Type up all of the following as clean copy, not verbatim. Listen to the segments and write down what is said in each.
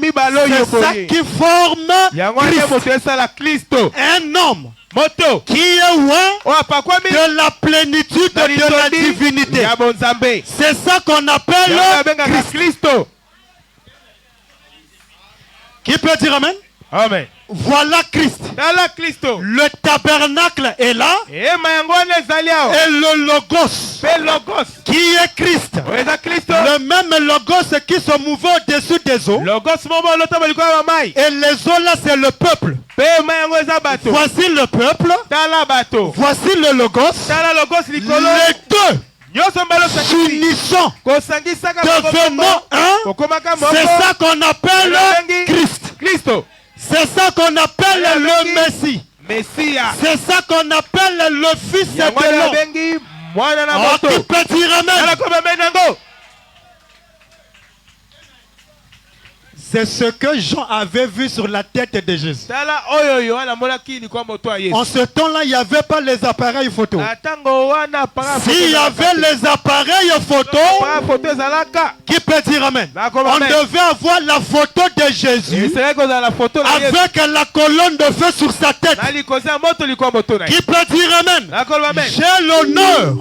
C'est ça qui forme Christ. Un homme qui est loin de la plénitude de la divinité. C'est ça qu'on appelle Christ. Qui peut dire amen? Amen. Voilà Christ. Le tabernacle est là. Et le logos. Qui est Christ. Le même logos qui se mouvait au-dessus des eaux. Et les eaux là c'est le peuple. Voici le peuple. Voici le logos. Les deux s'unissant, devenant un. C'est ça qu'on appelle Christ. C'est ça qu'on appelle le Messie. C'est ça qu'on appelle le Fils de l'homme. Oh, qui peut dire amen? C'est ce que Jean avait vu sur la tête de Jésus. En ce temps-là, il n'y avait pas les appareils photo. S'il y avait les appareils photo, qui peut dire amen? On devait avoir la photo de Jésus avec la colonne de feu sur sa tête. Qui peut dire amen? J'ai l'honneur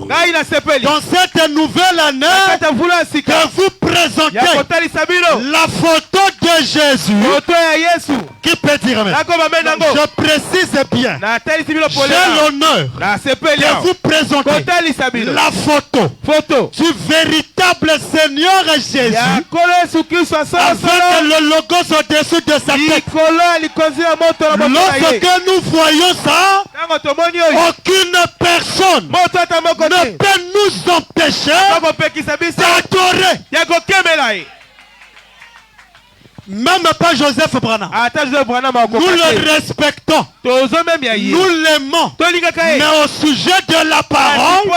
dans cette nouvelle année de vous présenter la photo de Jésus. Qui peut dire amen? Je précise bien. J'ai l'honneur de vous présenter la photo du véritable Seigneur Jésus avec le logos au-dessus de sa tête. Lorsque nous voyons ça, aucune personne ne peut nous empêcher d'adorer. Même pas Joseph Branham. Nous le respectons. Nous l'aimons. Mais au sujet de la parole,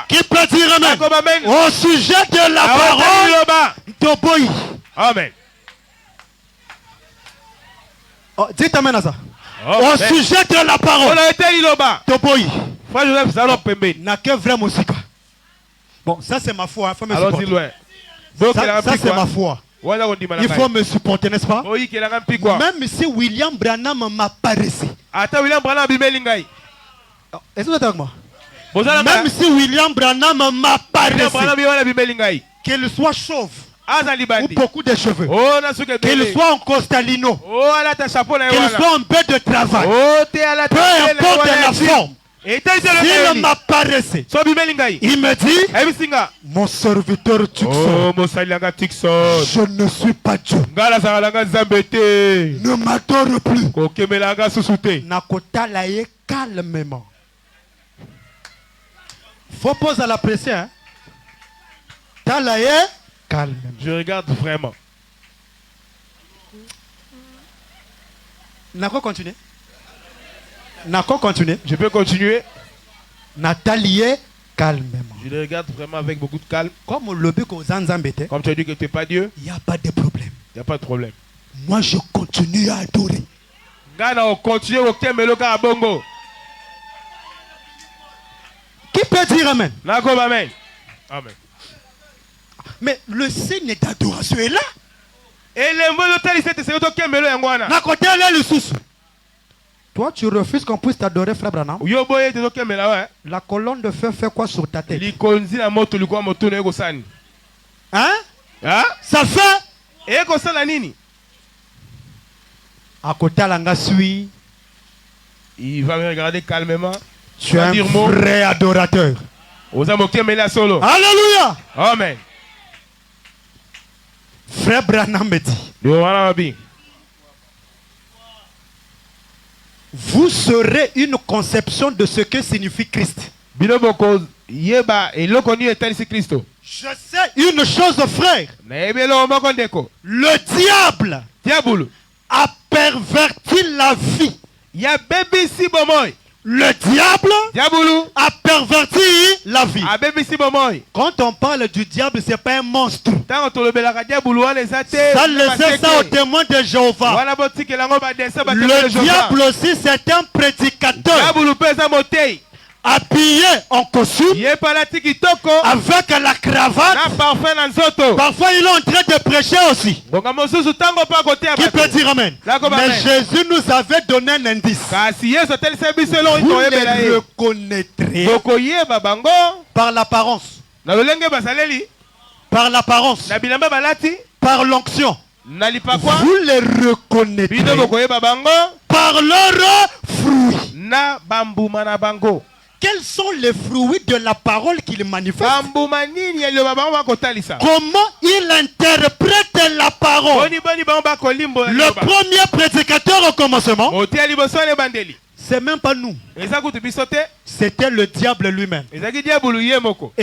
qui peut dire amen? Au sujet de la parole, Toboï. Amen. Oh, dites amen à ça. Au sujet de la parole, Toboï. N'a que vrai musique. Bon, ça c'est ma foi. Faut me supporter. Ça c'est ma foi. Il faut me supporter, n'est-ce pas? Même si William Branham m'apparaissait. Est-ce que vous êtes avec moi? Même si William Branham m'apparaissait, qu'il soit chauve ou beaucoup de cheveux, qu'il soit en costalino, qu'il soit en bête de travail, peu importe la forme, s'il m'apparaissait, il me dit, mon serviteur Tuxon, je ne suis pas Dieu. Ne m'adore plus. Nakotalaye calmement. Faut poser la pression. Hein? Talaye calmement. Je regarde vraiment. Nako continuer. Nako continuer. Je peux continuer. Nathalie calmement. Je le regarde vraiment avec beaucoup de calme. Comme le but qu'on s'embêtait. Comme tu as dit que tu n'es pas Dieu. Il n'y a pas de problème. Il n'y a pas de problème. Moi je continue à adorer. Gana on continue au Kemelo Bongo. Qui peut dire amen? Amen. Amen. Mais le signe d'adoration est là. Et le mot de c'est au Kemelo Yangwana. Na côté là le sous. Toi, tu refuses qu'on puisse t'adorer, frère Branham. La colonne de feu fait quoi sur ta tête? Hein? Ça fait? À côté de suis. Il va me regarder calmement. Tu es un vrai adorateur. Alléluia. Amen. Frère Branham me dit. Vous serez une conception de ce que signifie Christ. Je sais une chose, frère. Le diable a perverti la vie. Le diable a perverti la vie. Quand on parle du diable, ce n'est pas un monstre. Ça laissait ça au témoin de Jéhovah. Le diable aussi, c'est un prédicateur. habillé en costume, avec la cravate. Parfois il est en train de prêcher aussi. Qui peut dire amen? Mais Jésus nous avait donné un indice. Vous les reconnaîtrez par l'apparence. Par l'apparence. Par l'onction. Vous les reconnaîtrez par leurs fruits. Quels sont les fruits de la parole qu'il manifeste? Comment il interprète la parole? Le premier prédicateur au commencement, c'est même pas nous. C'était le diable lui-même. Et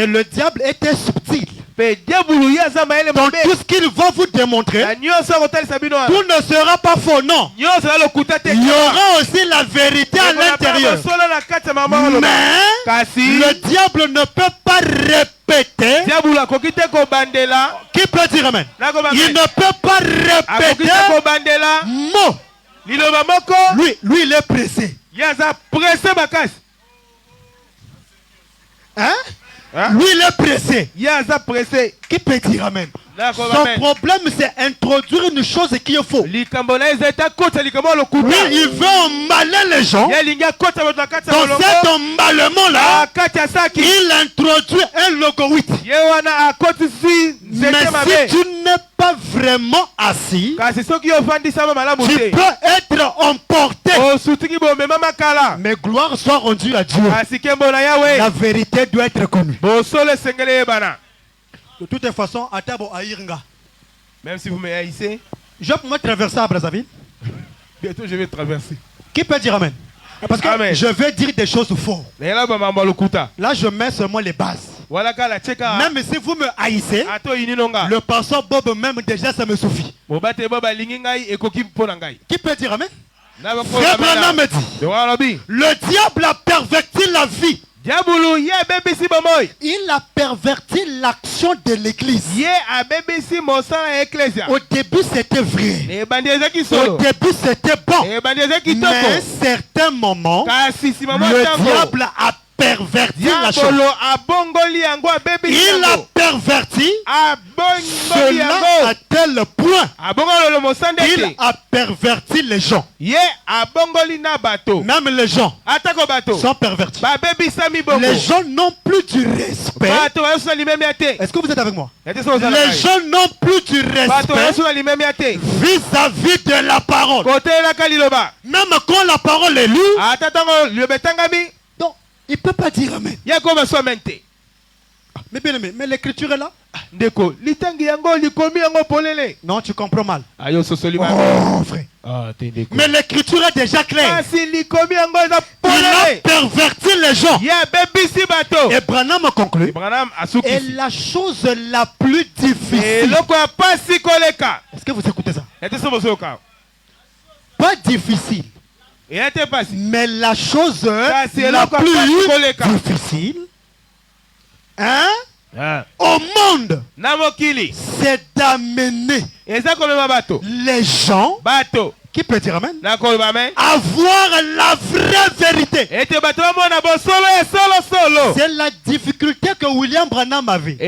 le diable était subtil. Dans tout ce qu'il va vous démontrer, tout ne sera pas faux, non. Il y aura aussi la vérité à l'intérieur. Mais le diable ne peut pas répéter. Qui peut dire amen? Il ne peut pas répéter mot. Lui, il est pressé. Hein? Lui, il est pressé. Qui peut dire amen? Son problème, c'est introduire une chose qui est faux. Lui, il veut emballer les gens. Dans cet emballement-là, il introduit un logo 8. Mais si tu n'es pas vraiment assis, tu peux être emporté. Mais gloire soit rendue à Dieu. La vérité doit être connue. De toute façon, même si vous me haïssez, je peux me traverser à Brazzaville. Bientôt je vais traverser. Qui peut dire amen? Parce que amen. Je vais dire des choses fortes. Là, je mets seulement les bases. Même si vous me haïssez, le pasteur Bob même déjà ça me suffit. Qui peut dire amen? Frère Branham me dit, le diable a perverti la vie. Il a perverti l'action de l'église. Au début c'était vrai. Au début c'était bon. Mais à un certain moment, le diable a perverti la chose. Il a perverti cela à tel point. Il a perverti les gens. Même les gens sont pervertis. Les gens n'ont plus du respect. Est-ce que vous êtes avec moi? Les gens n'ont plus du respect vis-à-vis de la parole. Même quand la parole est lue, donc il ne peut pas dire amen. Mais bien aimé, mais l'écriture est là. Non, tu comprends mal. Oh frère. Mais l'écriture est déjà claire. Il a perverti les gens. Et Branham conclut. Et la chose la plus difficile. Est-ce que vous écoutez ça? Pas difficile. Mais la chose la plus difficile, hein, au monde, c'est d'amener les gens, qui peut dire amen, avoir la vraie vérité. C'est la difficulté que William Branham avait. Non,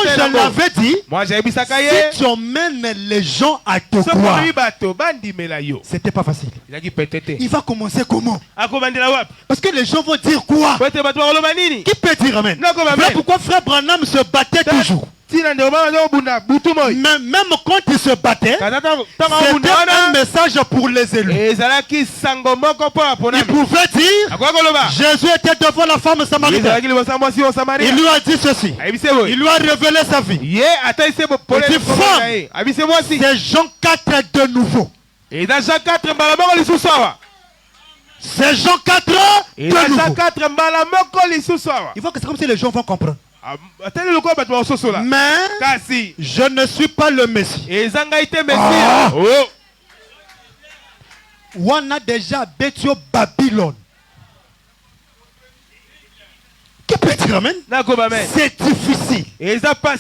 je l'avais dit, si tu emmènes les gens à te croire, c'était pas facile. Il va commencer comment? Parce que les gens vont dire quoi? Qui peut dire amen? Mais pourquoi frère Branham se battait toujours? Même quand il se battait, c'était un message pour les élus. Il pouvait dire, Jésus était devant la femme samaritaine. Il lui a dit ceci. Il lui a révélé sa vie. Il dit, femme, c'est Jean 4 de nouveau. C'est Jean 4 de nouveau. Il faut que c'est comme si les gens vont comprendre. Mais je ne suis pas le Messie. On a déjà bêté Babylone. Qui peut dire amen? C'est difficile.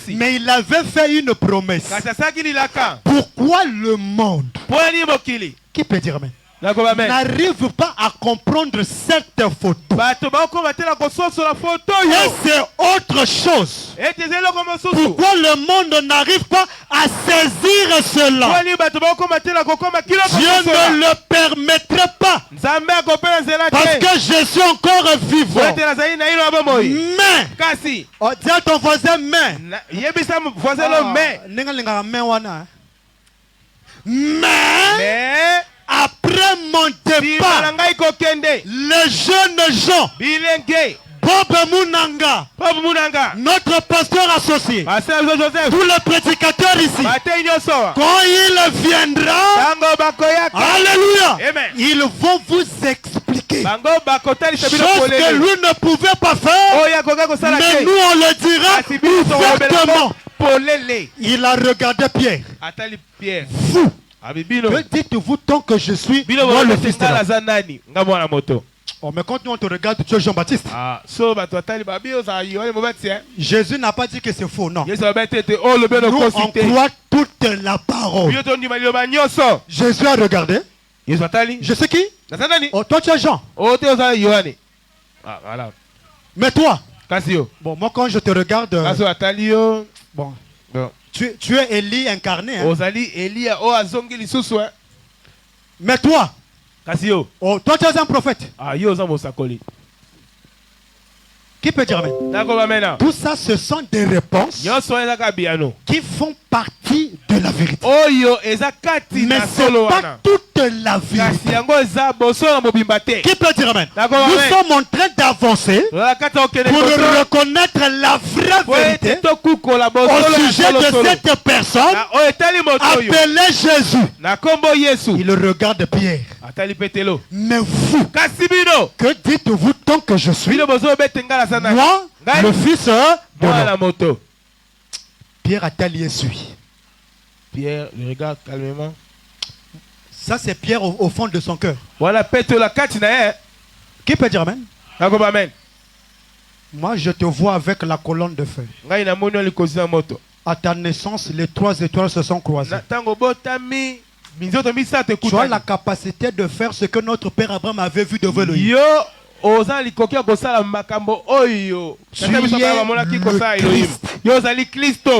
Mais il avait fait une promesse. Pourquoi le monde? Qui peut dire amen? n'arrivent pas à comprendre cette photo. Et c'est autre chose. Pourquoi le monde n'arrive pas à saisir cela? Dieu ne le permettrait pas. Parce que je suis encore vivant. Mais, dis à ton voisin, mais après mon départ, les jeunes gens, Bob Munanga, notre pasteur associé, tous les prédicateurs ici, quand il viendra, alléluia, ils vont vous expliquer chose que lui ne pouvait pas faire, mais nous on le dira ouvertement. Il a regardé Pierre. Vous, que dites-vous tant que je suis moi le fils de l'homme? Oh, mais quand nous on te regarde, tu es Jean-Baptiste. Jésus n'a pas dit que c'est faux, non. Nous on croit toute la parole. Jésus a regardé. Je sais qui? Oh, toi tu es Jean. Mais toi? Bon, moi quand je te regarde, bon, tu es Élie incarné. Hein? Mais toi? Oh, toi tu es un prophète. Qui peut dire amen? Tout ça, ce sont des réponses qui font partie de la vérité. Mais ce n'est pas toute la vérité. Qui peut dire amen? Nous sommes en train d'avancer pour reconnaître la vraie vérité au sujet de cette personne appelée Jésus. Il regarde Pierre. Mais vous, que dites-vous tant que je suis moi, le fils de l'homme? Pierre Attalier suit. Pierre le regarde calmement. Ça c'est Pierre au fond de son cœur. Voilà, pète la carte. Qui peut dire amen? Amen. Moi je te vois avec la colonne de feu. À ta naissance, les 3 étoiles se sont croisées. Tu as la capacité de faire ce que notre père Abraham avait vu devant lui. Tu es le Christ.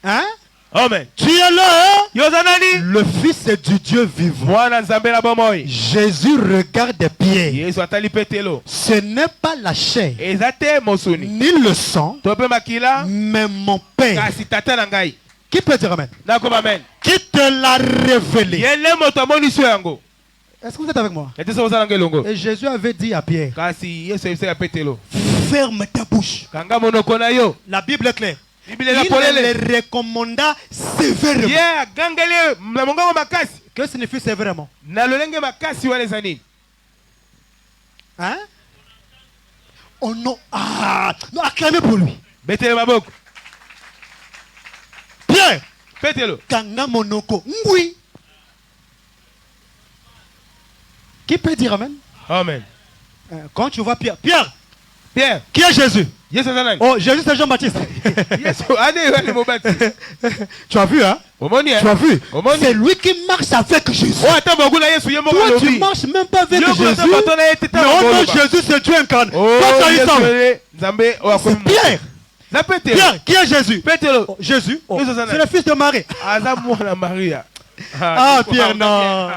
Hein? Amen. Tu es le fils du Dieu vivant. Jésus regarde Pierre. Ce n'est pas la chair ni le sang, mais mon Père. Qui peut dire amen? Qui te l'a révélé? Est-ce que vous êtes avec moi? Et Jésus avait dit à Pierre, ferme ta bouche. La Bible est claire. Il le recommanda sévèrement. Que signifie sévèrement? Hein? Oh non, non, acclamez pour lui. Pierre, Kanga monoko, oui. Qui peut dire amen? Amen. Quand tu vois Pierre, qui est Jésus? Oh, Jésus c'est Jean-Baptiste. Tu as vu, hein? Tu as vu? C'est lui qui marche avec Jésus. Toi, tu marches même pas avec Jésus. Mais oh non, Jésus c'est Dieu incarné. C'est Pierre. Pierre, qui est Jésus? Oh, Jésus, c'est le fils de Marie. Ah, Pierre, non.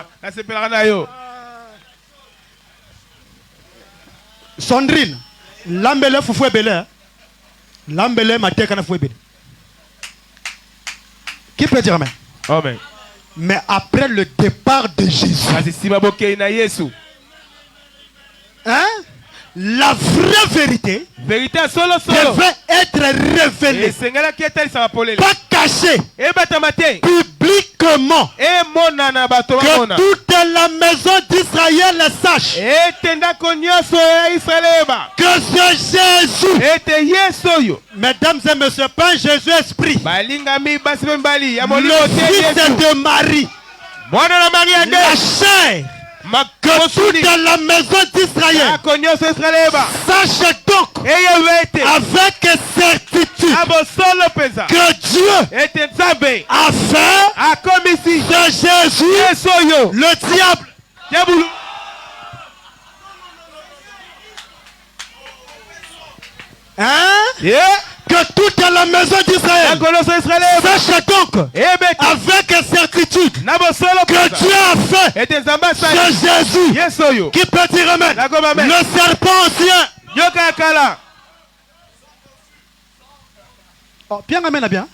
Sandrine, l'ambele foufou est belé. L'ambele mateka na foufou est belé. Qui peut dire amen? Amen. Mais après le départ de Jésus, hein? La vraie vérité devait être révélée, pas cachée, publiquement, que toute la maison d'Israël sache que ce Jésus, mesdames et messieurs, pas Jésus esprit, le fils de Marie, la chair, que toute la maison d'Israël sache donc avec certitude que Dieu a fait de Jésus le diable. Hein? Que toute la maison d'Israël sache donc avec certitude que Dieu a fait de Jésus qui peut dire amen, le serpent ancien. Oh, bien amen bien.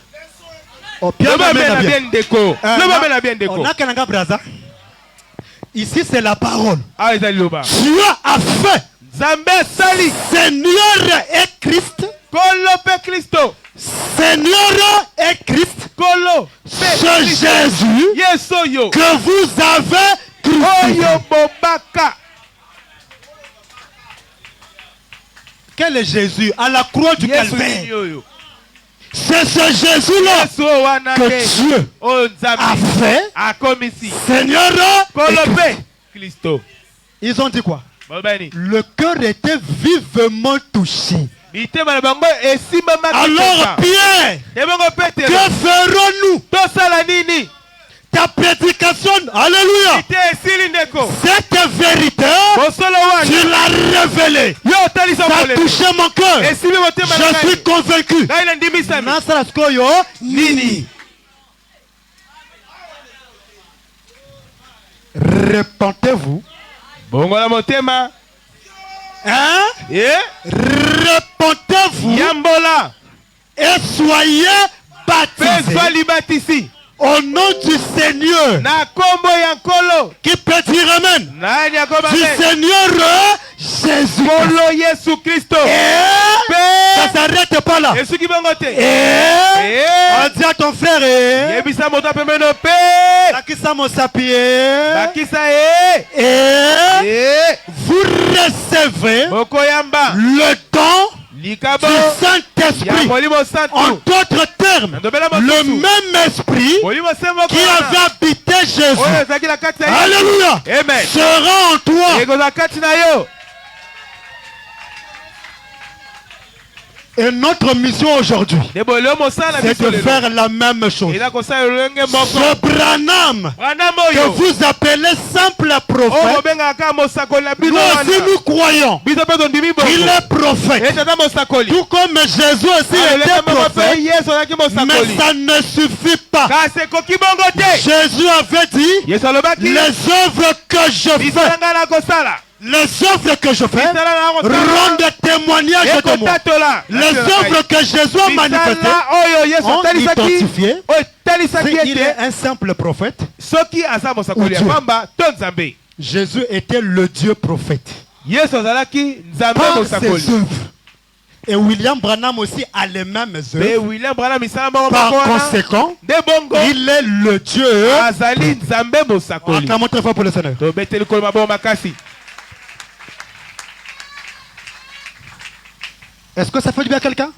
Oh, bien amen bien. On a qu'un braza. Ici c'est la parole. Dieu a fait Seigneur et Christ. Seigneur et Christ. C'est Jésus que vous avez crucifié. Quel est Jésus à la croix du Calvaire? C'est ce Jésus-là que Dieu a fait Seigneur et Christ. Ils ont dit quoi? Le cœur était vivement touché. Alors Pierre, que ferons-nous? Ta prédication, alléluia, cette vérité, tu l'as révélée. Ça a touché mon cœur. Je suis convaincu. Répentez-vous. Hein? Répentez-vous et soyez baptisés au nom du Seigneur. Qui peut dire amen? Du Seigneur Jésus. Ça s'arrête pas là. On dit à ton frère, vous recevez le don du Saint-Esprit. En d'autres termes, le même esprit qui avait habité Jésus, alléluia, sera en toi. Et notre mission aujourd'hui, c'est de faire la même chose. Ce Branham que vous appelez simple prophète, nous aussi nous croyons qu'il est prophète. Tout comme Jésus aussi était prophète, mais ça ne suffit pas. Jésus avait dit, les œuvres que je fais, rendent témoignage de moi. Les œuvres que Jésus a manifestées ont identifié qu'il est un simple prophète. Jésus était le Dieu prophète. Par ses œuvres. Et William Branham aussi a les mêmes œuvres. Par conséquent, il est le Dieu. Acclamons très fort pour le Seigneur. Est-ce que ça fait du bien à quelqu'un?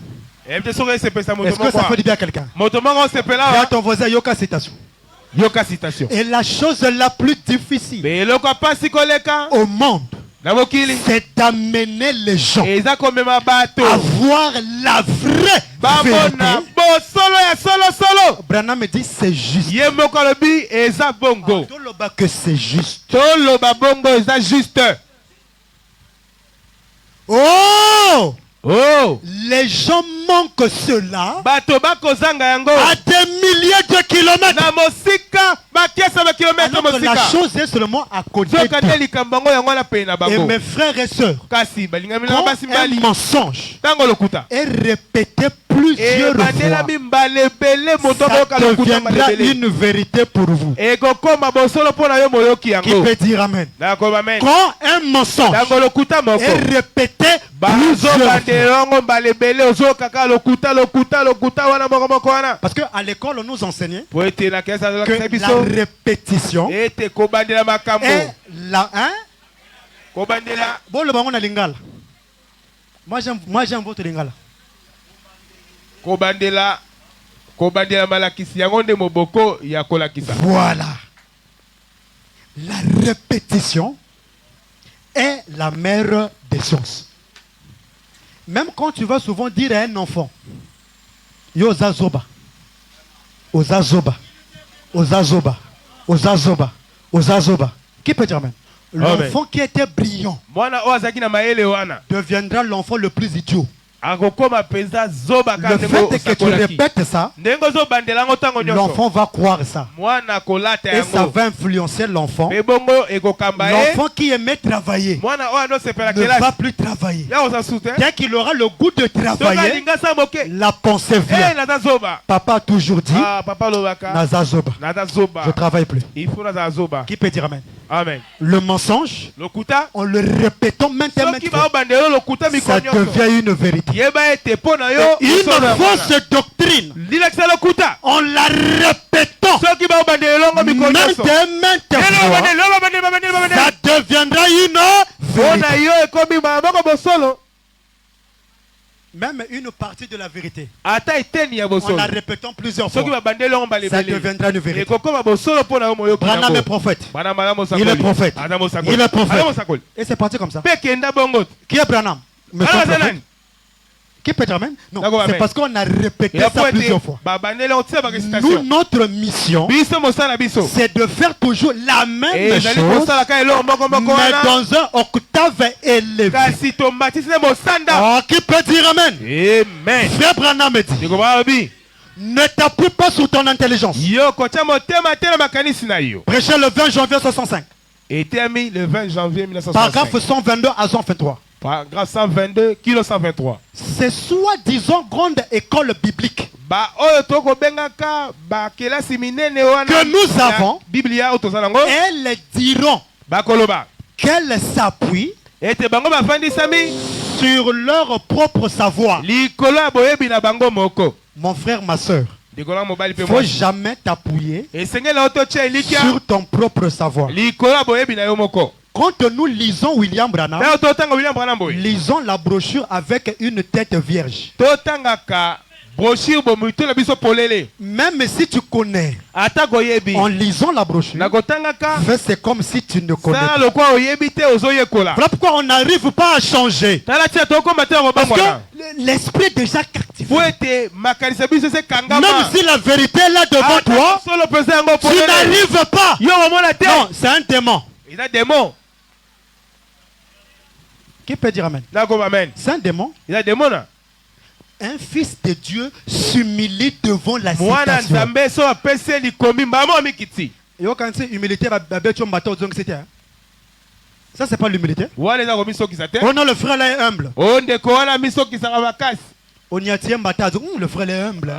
Est-ce que ça fait du bien à quelqu'un? Dis à ton voisin, Yoka citation. Et la chose la plus difficile au monde, c'est d'amener les gens à voir la vraie vérité. Branham me dit c'est juste. Que c'est juste. Oh! Les gens manquent cela à des milliers de kilomètres. Alors que la chose est seulement à côté d'eux. Et mes frères et sœurs, quand un mensonge est répété plusieurs fois, ça deviendra une vérité pour vous. Qui peut dire amen? Quand un mensonge est répété parce qu'à l'école on nous enseignait que la répétition est la bon le bango na lingala. Moi j'aime votre lingala. Voilà. La répétition est la mère des sciences. Même quand tu vas souvent dire à un enfant, yo zazoba, ozazoba, ozazoba, ozazoba, ozazoba. Qui peut dire amen? L'enfant qui était brillant deviendra l'enfant le plus idiot. Le fait que tu répètes ça, l'enfant va croire ça. Et ça va influencer l'enfant. L'enfant qui aimait travailler ne va plus travailler. Dès qu'il aura le goût de travailler, la pensée vient. Papa a toujours dit, Nazazoba, je ne travaille plus. Qui peut dire amen? Amen. Le mensonge, en le répétant maintenant, ça devient une vérité. Une fausse doctrine, en la répétant maintes fois, ça deviendra une vérité. Même une partie de la vérité, en la répétant plusieurs fois, ça deviendra une vérité. Branham est prophète. Il est prophète. Il est prophète. Et c'est parti comme ça. Qui est Branham? Qui peut être amen? Non, c'est parce qu'on a répété ça plusieurs fois. Nous, notre mission, c'est de faire toujours la même chose, mais dans un octave élevé. Oh, qui peut dire amen? Amen. Frère Branham dit, ne t'appuie pas sur ton intelligence. Prêchez le 20 janvier 65. Le 20 janvier 1965. Paragraphe 122 à 123. Paragraphe 122, kilo 123. C'est soi-disant grande école biblique que nous avons. Elles diront qu'elles s'appuient sur leur propre savoir. Mon frère, ma soeur, il ne faut jamais t'appuyer sur ton propre savoir. Quand nous lisons William Branham, lisons la brochure avec une tête vierge. Même si tu connais, en lisant la brochure, c'est comme si tu ne connais pas. Voilà pourquoi on n'arrive pas à changer. Parce que l'esprit est déjà captivé. Même si la vérité est là devant toi, tu n'arrives pas. Non, c'est un démon. Il a un démon. Qui peut dire amen? C'est un démon. Il a un démon. Un fils de Dieu s'humilie devant la citation. Ça, c'est pas l'humilité. Oh non, le frère là est humble. On y a tiens bata. Le frère là est humble.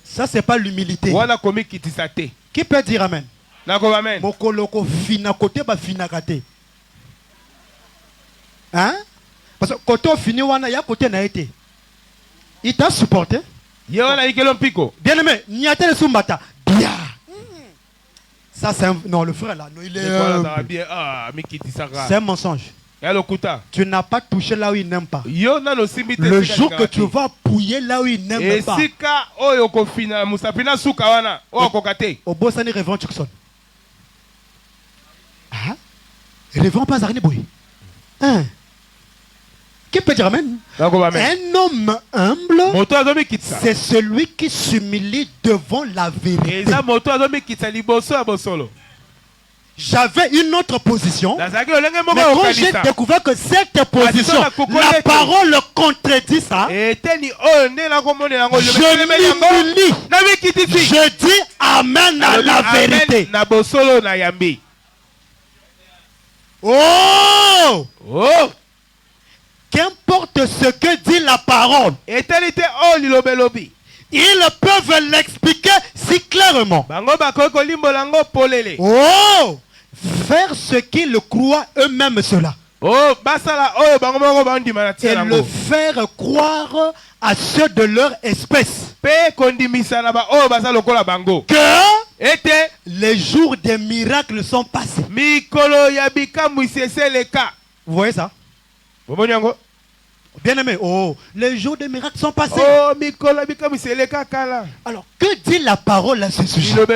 Ça, c'est pas l'humilité. Qui peut dire amen? Mokoloko fina kote ba fina kate. Hein? Parce que quand on finit, on a côté na été. Il t'a supporté. Bien aimé, n'y a pas de soumata. Bien. Ça c'est un... Non, le frère là, non, il est... C'est un mensonge. Tu n'as pas touché là où il n'aime pas. Le jour que tu vas appuyer là où il n'aime pas. Au bout ça n'est révérend Jackson. Ah? Révérend pas Zarine Boy. Hein? Qui peut dire amen? Un homme humble, c'est celui qui s'humilie devant la vérité. J'avais une autre position, mais quand j'ai découvert que cette position, la parole contredit ça, je m'humilie. Je dis amen à la vérité. Oh! Oh! Qu'importe ce que dit la parole, ils peuvent l'expliquer si clairement. Oh! Faire ce qu'ils croient eux-mêmes cela. Et le faire croire à ceux de leur espèce que les jours des miracles sont passés. Vous voyez ça? Bien aimé, oh, les jours des miracles sont passés. Alors, que Que dit la parole à ce sujet? La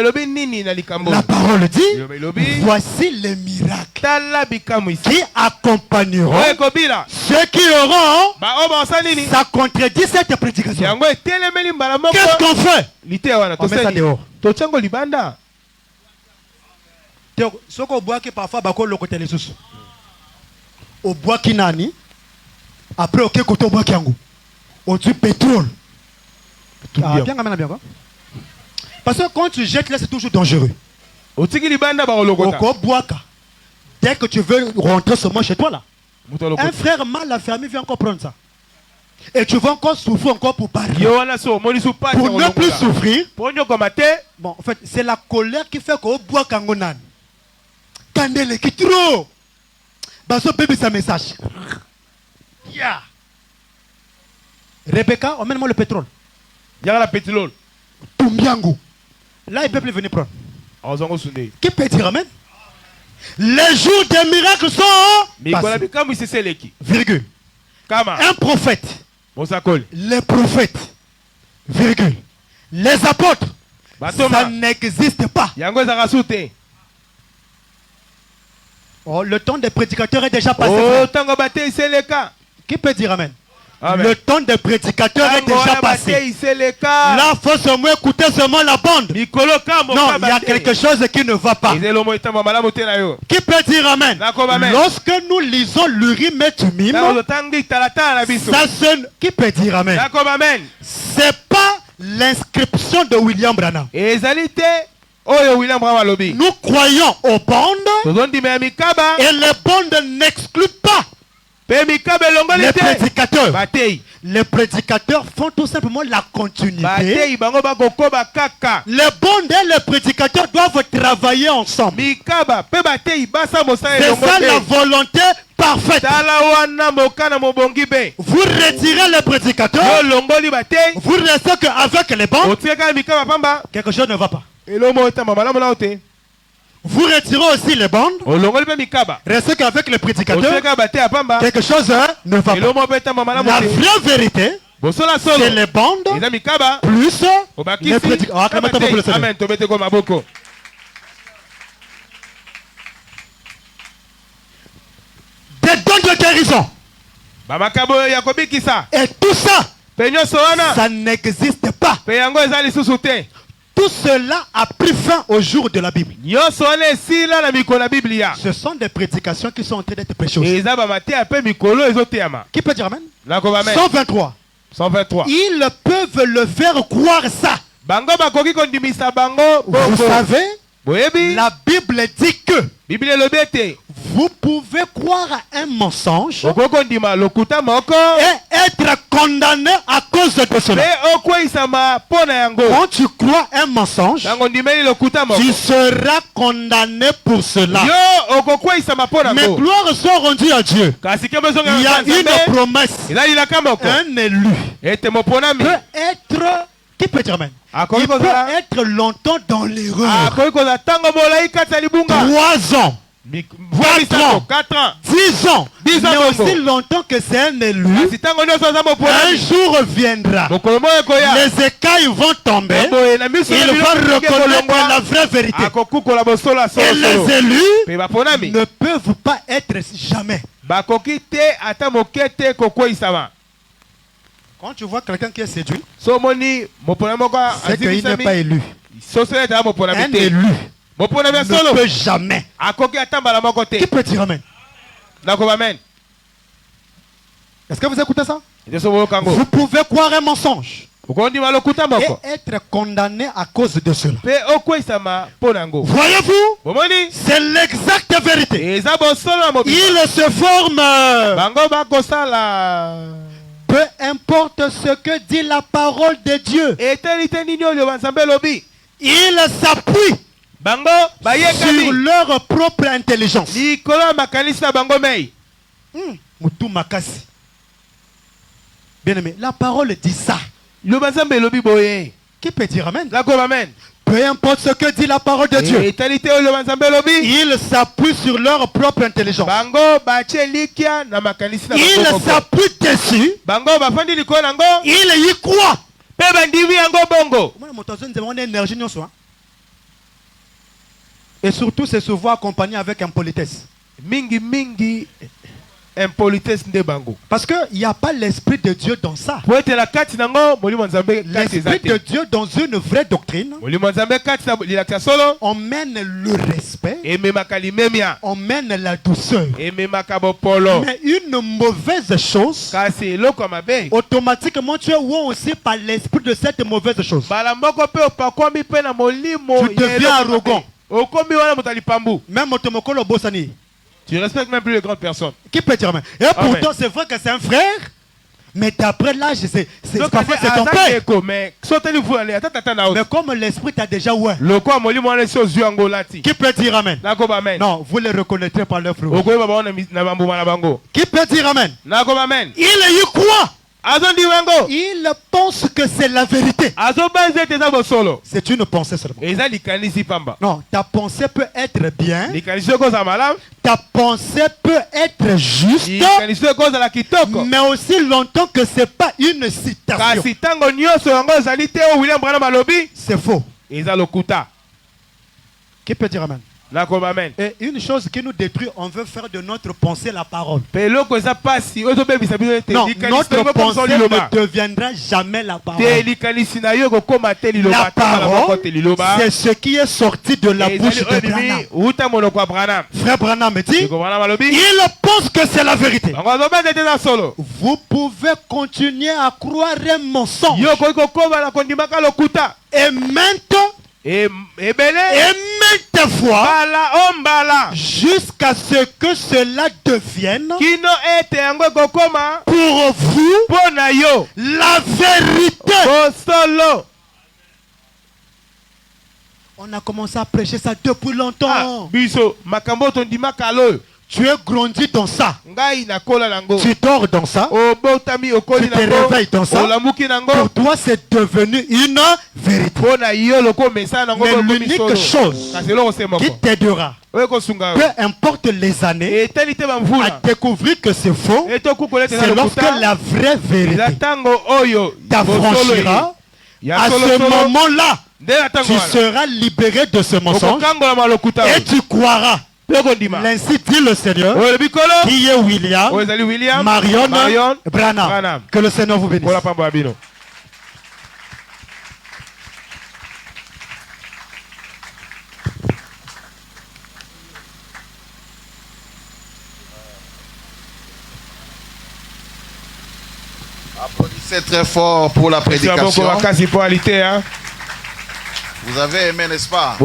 parole dit, voici les miracles qui accompagneront ceux qui auront. Ça contredit cette prédication. Qu'est-ce qu'on fait? On met ça dehors. Ce qu'on boit que parfois le côté les sous. Au bois qui nani. Après au côté au bois qui ango. Au du pétrole. Bien quoi. Parce que quand tu jettes là, c'est toujours dangereux. Dès que tu veux rentrer seulement chez toi là, un frère mal affermi vient encore prendre ça. Et tu vas encore souffrir encore pour parler. Pour ne plus souffrir. Bon, en fait, c'est la colère qui fait qu'on boit kangonan. Kandele qui trop. Baso bébé sa message. Yeah. Rebecca, emmène-moi le pétrole. Il y a la pétrole. Tumbiango. Là, il ne peut plus venir prendre. Qui peut dire amen? Les jours des miracles sont passés. Virgule. Un prophète. Les prophètes. Virgule. Les apôtres. Ça n'existe pas. Oh, le temps des prédicateurs est déjà passé. Qui peut dire amen? Amen. Le temps des prédicateurs est déjà passé. Là, il faut seulement écouter seulement la bande. Non, il y a quelque chose qui ne va pas. Qui peut dire amen? Lorsque nous lisons l'Urim et Thummim, ça qui peut dire amen? C'est pas l'inscription de William Branham. Nous croyons aux bandes et les bandes n'excluent pas les prédicateurs. Les prédicateurs font tout simplement la continuité. Les bandes et les prédicateurs doivent travailler ensemble. C'est ça la volonté parfaite. Vous retirez les prédicateurs, vous restez qu'avec les bandes, quelque chose ne va pas. Vous retirez aussi les bandes, restez qu'avec les prédicateurs, quelque chose ne va pas. La vraie vérité, c'est les bandes plus les prédicateurs. Amen. Des dons de guérison. Et tout ça, ça n'existe pas. Tout cela a pris fin au jour de la Bible. Ce sont des prédications qui sont en train d'être prêchées. Qui peut dire amen? 123. Ils peuvent le faire croire ça. Vous savez, la Bible dit que vous pouvez croire à un mensonge et être condamné à cause de cela. Quand tu crois un mensonge, tu seras condamné pour cela. Mais gloire soit rendue à Dieu. Il y a une promesse. Un élu peut être... Qui peut dire amen? Il peut être longtemps dans l'erreur. 3 ans. 4 ans, 10 ans, mais aussi longtemps que c'est un élu, un jour viendra, les écailles vont tomber, il va reconnaître la vraie vérité. Et les élus ne peuvent pas être jamais. Quand tu vois quelqu'un qui est séduit, c'est qu'il n'est pas élu. Un élu ne peut jamais. Qui peut dire amen? Est-ce que vous écoutez ça? Vous pouvez croire un mensonge et être condamné à cause de cela. Voyez-vous, c'est l'exacte vérité. Il se forme. Peu importe ce que dit la parole de Dieu, il s'appuie sur leur propre intelligence. Bien aimé, la parole dit ça. Qui peut dire amen? Peu importe ce que dit la parole de Dieu, ils s'appuient sur leur propre intelligence. Ils s'appuient dessus. Ils y croient. Et surtout, c'est souvent accompagné avec impolitesse. Mingi. Impolitesse de bango. Parce qu'il n'y a pas l'esprit de Dieu dans ça. L'esprit de Dieu dans une vraie doctrine, on mène le respect, on mène la douceur. Mais une mauvaise chose, automatiquement tu es aussi par l'esprit de cette mauvaise chose. Tu deviens arrogant. Même Otomokolo Bosani. Tu respectes même plus les grandes personnes. Qui peut dire amen? Et pourtant, c'est vrai que c'est un frère, mais d'après l'âge, parfois c'est ton père. Mais comme l'esprit t'a déjà oué. Qui peut dire amen? Non, vous les reconnaîtrez par leur fruit. Qui peut dire amen? Il y croit. Il pense que c'est la vérité. C'est une pensée seulement. Non, ta pensée peut être bien. Ta pensée peut être juste. Mais aussi longtemps que ce n'est pas une citation. C'est faux. Qui peut dire amen? Et une chose qui nous détruit, on veut faire de notre pensée la parole. Non, notre pensée ne deviendra jamais la parole. La parole, c'est ce qui est sorti de la bouche de Branham. Frère Branham me dit, il pense que c'est la vérité. Vous pouvez continuer à croire un mensonge. Et maintenant, et maintes fois, jusqu'à ce que cela devienne pour vous la vérité. On a commencé à prêcher ça depuis longtemps. Tu es grandi dans ça. Tu dors dans ça. Tu te réveilles dans ça. Pour toi, c'est devenu une vérité. Mais l'unique chose qui t'aidera, peu importe les années, à découvrir que c'est faux, c'est lorsque la vraie vérité t'affranchira. À ce moment-là, tu seras libéré de ce mensonge et tu croiras. L'ainsi dit le Seigneur, qui est William Marion Branham. Que le Seigneur vous bénisse. Applaudissez très fort pour la prédication. Vous avez aimé, n'est-ce pas?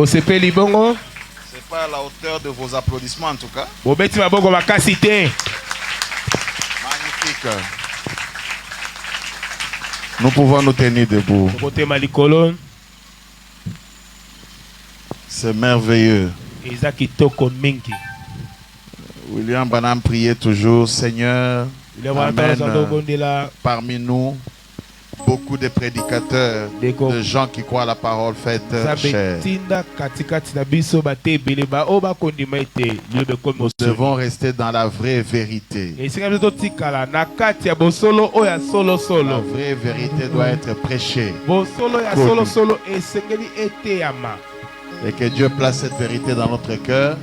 C'est pas à la hauteur de vos applaudissements en tout cas. Magnifique. Nous pouvons nous tenir debout. C'est merveilleux. William Branham priait toujours, Seigneur, amène parmi nous beaucoup de prédicateurs, de gens qui croient à la parole faite chère. Nous devons rester dans la vraie vérité. La vraie vérité doit être prêchée. Et que Dieu place cette vérité dans notre cœur.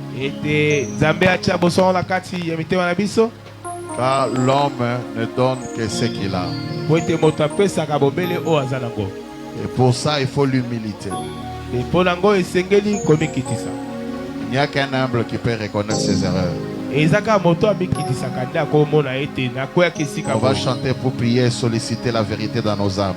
Car l'homme ne donne que ce qu'il a. Et pour ça, il faut l'humilité. Il n'y a qu'un humble qui peut reconnaître ses erreurs. On va chanter pour prier et solliciter la vérité dans nos âmes.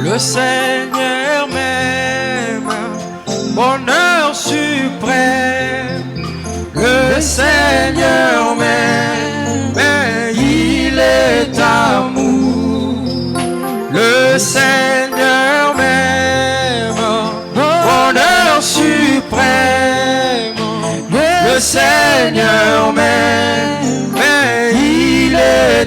Le Seigneur m'aime, bonheur suprême. Le Seigneur m'aime, mais il est amour. Le Seigneur m'aime.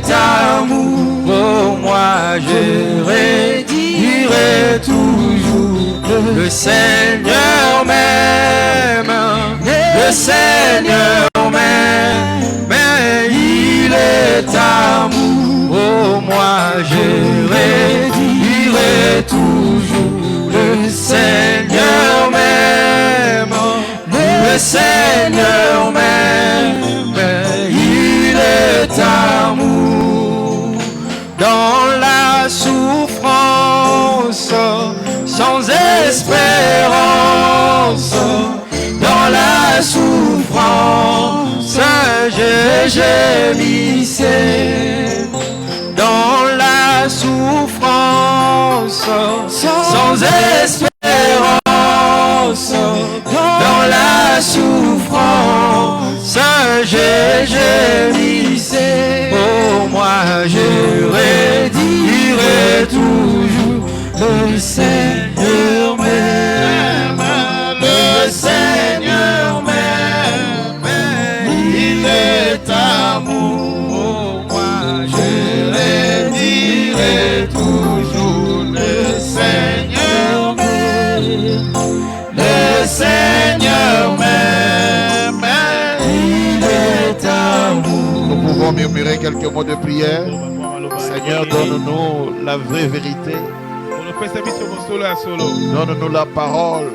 est amour, oh, moi je redirai toujours. Le Seigneur m'aime, le Seigneur m'aime, mais il est amour, oh, moi je redirai toujours. Le Seigneur m'aime, le Seigneur m'aime, mais il est amour. Dans la souffrance, sans espérance, dans la souffrance, je gémissais. Dans la souffrance, sans espérance, dans la souffrance, je gémissais. Oh, moi je redirai toujours. Le Seigneur m'aime, le Seigneur m'aime, il est amour. Oh, moi je redirai toujours. Le Seigneur m'aime, le Seigneur m'aime, il est amour. Nous pouvons murmurer quelques mots de prière. Seigneur, donne-nous la vraie vérité. Donne-nous la parole.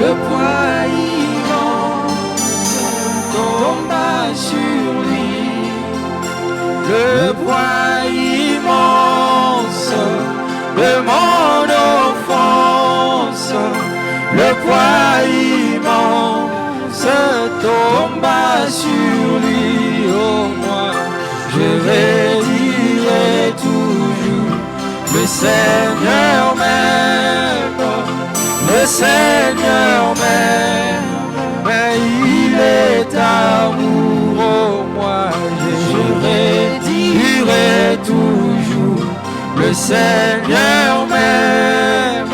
Le poids immense tomba sur lui. Le poids immense de mon offense. Le poids immense tomba sur lui. Oh, moi, je redirai toujours. Le Seigneur m'aime. Le Seigneur m'aime, mais il est amour, oh, moi je redirai toujours. Le Seigneur m'aime,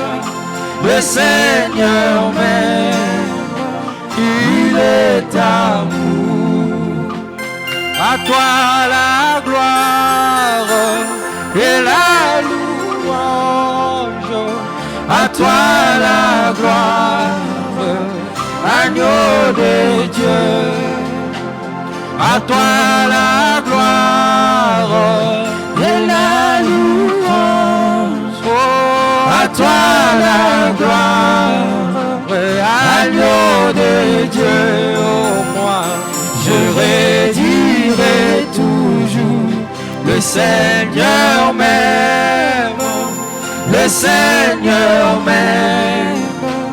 le Seigneur m'aime, il est amour. À toi la gloire et la louange. À toi la gloire, agneau de Dieu. À toi la gloire et la louange. Oh, à toi la gloire, agneau de Dieu. Oh, moi, je redirai toujours. Le Seigneur m'aime. Le Seigneur m'aime,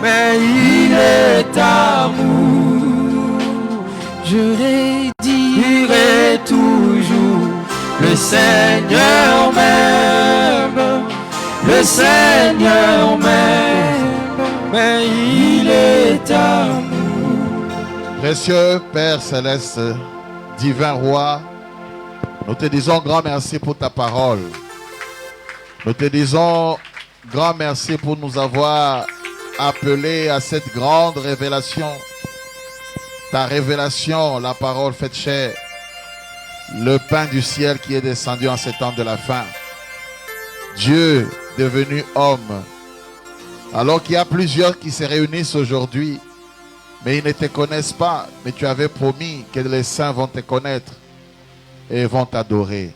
mais il est amour. Je redirai toujours. Le Seigneur m'aime, le Seigneur m'aime, mais il est amour. Précieux Père Céleste, divin Roi, nous te disons grand merci pour ta parole. Nous te disons grand merci pour nous avoir appelés à cette grande révélation. Ta révélation, la parole faite chair, le pain du ciel qui est descendu en ces temps de la fin. Dieu devenu homme. Alors qu'il y a plusieurs qui se réunissent aujourd'hui, mais ils ne te connaissent pas. Mais tu avais promis que les saints vont te connaître et vont t'adorer.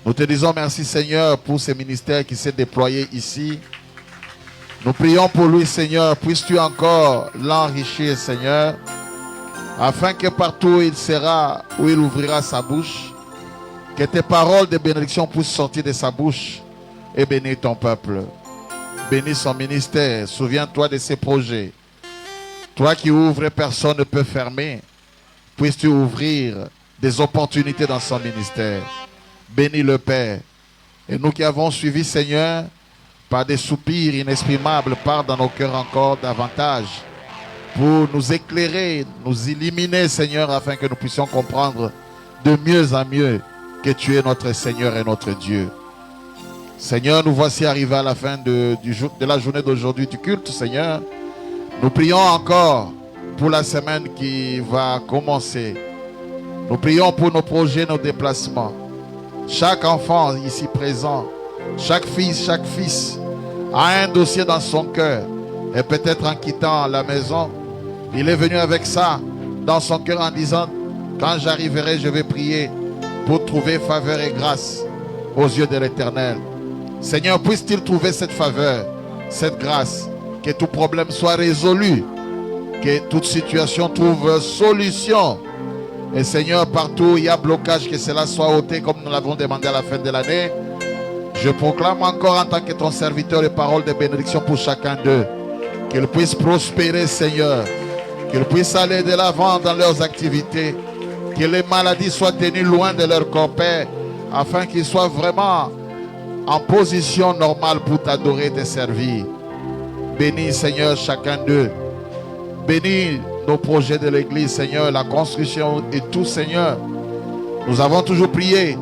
Nous te disons merci Seigneur pour ce ministère qui s'est déployé ici. Nous prions pour lui Seigneur, puisses-tu encore l'enrichir Seigneur, afin que partout où il sera, où il ouvrira sa bouche, que tes paroles de bénédiction puissent sortir de sa bouche et bénir ton peuple. Bénis son ministère, souviens-toi de ses projets. Toi qui ouvres, personne ne peut fermer. Puisses-tu ouvrir des opportunités dans son ministère. Bénis le Père. Et nous qui avons suivi, Seigneur, par des soupirs inexprimables, parle dans nos cœurs encore davantage pour nous éclairer, nous illuminer, Seigneur, afin que nous puissions comprendre de mieux en mieux que tu es notre Seigneur et notre Dieu. Seigneur, nous voici arrivés à la fin de la journée d'aujourd'hui du culte, Seigneur. Nous prions encore pour la semaine qui va commencer. Nous prions pour nos projets, nos déplacements. Chaque enfant ici présent, chaque fils a un dossier dans son cœur. Et peut-être en quittant la maison, il est venu avec ça dans son cœur en disant, quand j'arriverai, je vais prier pour trouver faveur et grâce aux yeux de l'Éternel. Seigneur, puisse-t-il trouver cette faveur, cette grâce, que tout problème soit résolu, que toute situation trouve solution. Et Seigneur, partout où il y a blocage, que cela soit ôté comme nous l'avons demandé à la fin de l'année. Je proclame encore en tant que ton serviteur les paroles de bénédiction pour chacun d'eux. Qu'ils puissent prospérer, Seigneur. Qu'ils puissent aller de l'avant dans leurs activités. Que les maladies soient tenues loin de leur corps, Père, afin qu'ils soient vraiment en position normale pour t'adorer et te servir. Bénis, Seigneur, chacun d'eux. Bénis nos projets de l'Église, Seigneur, la construction et tout, Seigneur. Nous avons toujours prié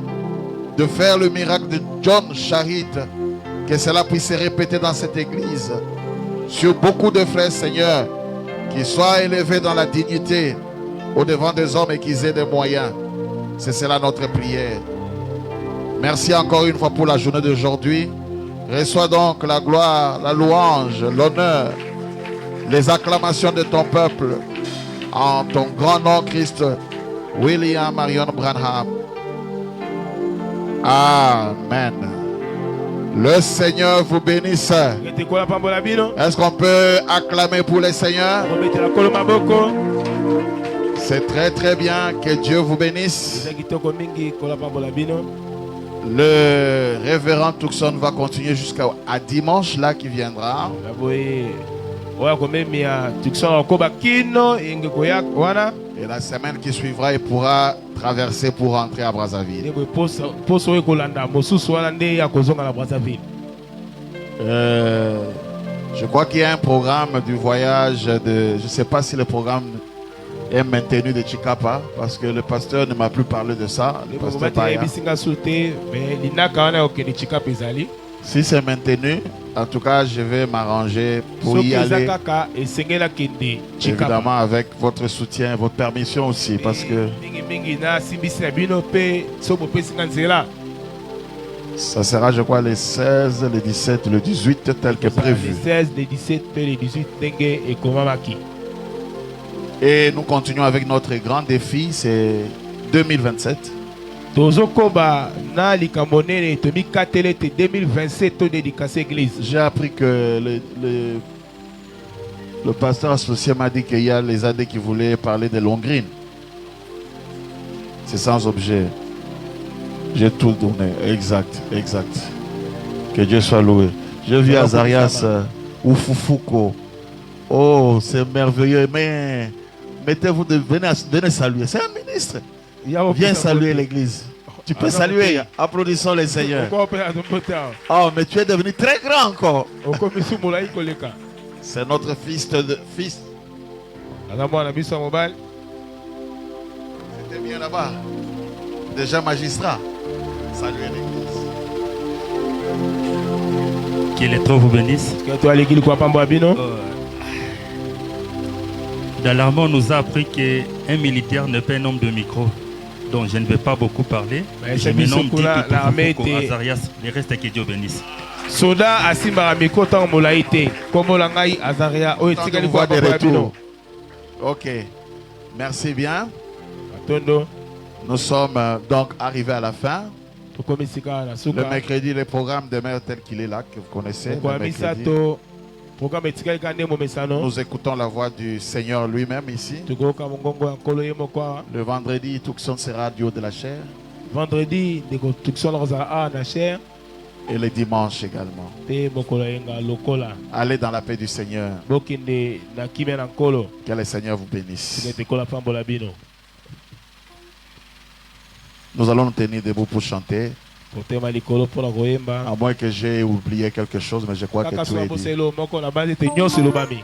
de faire le miracle de John Charit, que cela puisse se répéter dans cette Église. Sur beaucoup de frères, Seigneur, qu'ils soient élevés dans la dignité au devant des hommes et qu'ils aient des moyens. C'est cela notre prière. Merci encore une fois pour la journée d'aujourd'hui. Reçois donc la gloire, la louange, l'honneur, les acclamations de ton peuple. En ton grand nom, Christ, William Marion Branham. Amen. Le Seigneur vous bénisse. Est-ce qu'on peut acclamer pour le Seigneur? C'est très très bien. Que Dieu vous bénisse. Le révérend Tucson va continuer jusqu'à dimanche là qui viendra. Et la semaine qui suivra, il pourra traverser pour rentrer à Brazzaville. Je crois qu'il y a un programme du voyage de... Je ne sais pas si le programme est maintenu de Chikapa, parce que le pasteur ne m'a plus parlé de ça. Si c'est maintenu, en tout cas, je vais m'arranger pour y aller. Évidemment, avec votre soutien, votre permission aussi, parce que ça sera, je crois, les 16, les 17, le 18, tel que prévu. Les 16, les 17, les 18, et Et nous continuons avec notre grand défi, c'est 2027. J'ai appris que le pasteur associé m'a dit qu'il y a les AD qui voulaient parler de Longrine. C'est sans objet. J'ai tout donné. Exact, exact. Que Dieu soit loué. J'ai vu Azarias Oufoufouko. Oh, c'est merveilleux. Mais mettez-vous, venez saluer. C'est un ministre. Viens saluer l'église. Tu peux saluer. Applaudissons les seigneurs. Oh, mais tu es devenu très grand encore. C'est notre fils. C'était bien là-bas. Déjà magistrat. Saluez l'église. Que les trois vous bénissent. Dans l'armée, on nous a appris qu'un militaire n'est pas un homme de micro. Donc je ne vais pas beaucoup parler. Je me nomme Azarias. Le reste, que Dieu bénisse. Soda Asimba Miko Tang Molaïté. Comme Langai Azaria. Ok. Merci bien. Nous sommes donc arrivés à la fin. Le mercredi, le programme demeure tel qu'il est là, que vous connaissez. Nous écoutons la voix du Seigneur lui-même ici. Le vendredi, Tucson sera du haut de la chair. Vendredi, et le dimanche également. Allez dans la paix du Seigneur. Que le Seigneur vous bénisse. Nous allons nous tenir debout pour chanter. À moins que j'ai oublié quelque chose, mais je crois que tout est dit.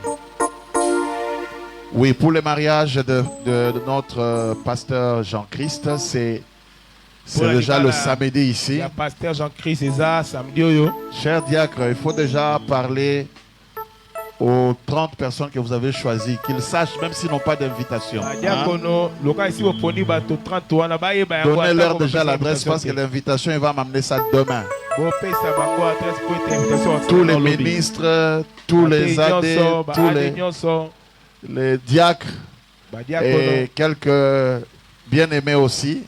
Oui, pour le mariage de notre pasteur Jean-Christ, c'est déjà le samedi ici. Cher diacre, il faut déjà parler aux 30 personnes que vous avez choisies, qu'ils sachent même s'ils n'ont pas d'invitation. Donnez-leur déjà l'adresse parce que l'invitation, il va m'amener ça demain. Tous les ministres, tous les AD, tous les diacres et quelques bien-aimés aussi.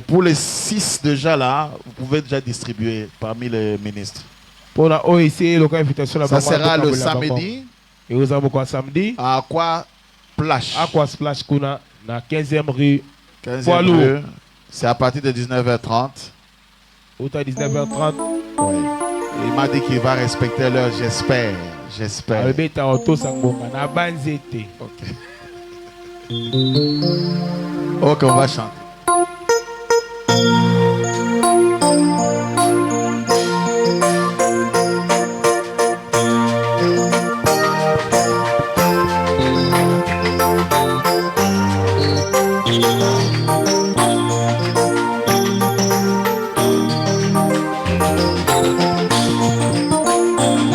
Pour les 6 déjà là, vous pouvez déjà distribuer parmi les ministres. Ça sera le samedi. À Aqua Splash. Na 15e rue. 15e rue. C'est à partir de 19h30. Ou à 19h30. Oui. Il m'a dit qu'il va respecter l'heure, j'espère. Ok, on va chanter.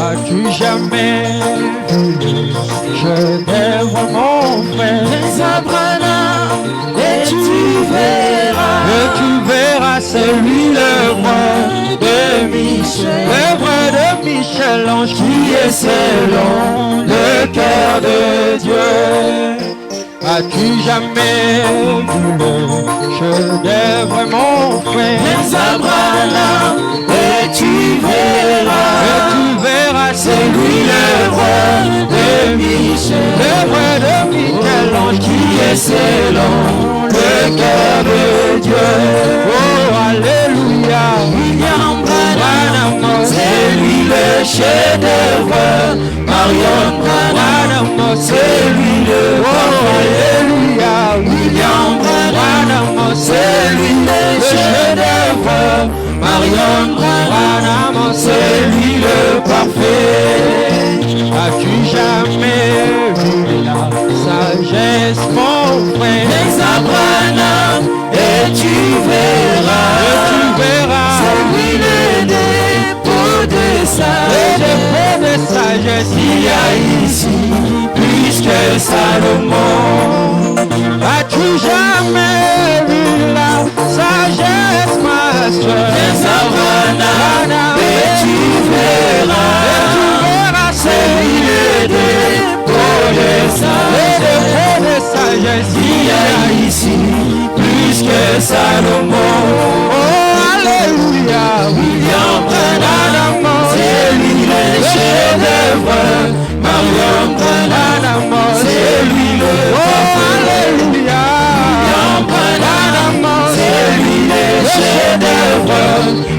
As-tu jamais vu je d'œuvre mon frère Abraham et tu verras c'est lui le roi de Michel, le roi de Michel-Ange qui est selon le cœur de Dieu. As-tu jamais vu le chef-d'œuvre mon frère Abraham et tu verras c'est lui le roi de Michel, le roi de Michel-Ange qui est selon le cœur de Dieu. Oh alléluia, William Branham, c'est lui le chef-d'œuvre. Marion Branham, c'est lui le alléluia, William Branham, c'est lui le chef-d'œuvre. Marion Branham, c'est lui le parfait. As-tu jamais vu la sagesse, mon frère Branham, et tu verras, c'est lui le dépôt de sagesse, il y a ici plus que Salomon. As-tu jamais vu la sagesse, ma soeur Branham, et tu verras, c'est lui le dépôt de sagesse, il y a ici plus que Salomon. Oh alléluia, William Branham, c'est lui le chef-d'œuvre. Marion Branham, c'est lui le alléluia, William Branham, c'est lui le chef-d'œuvre.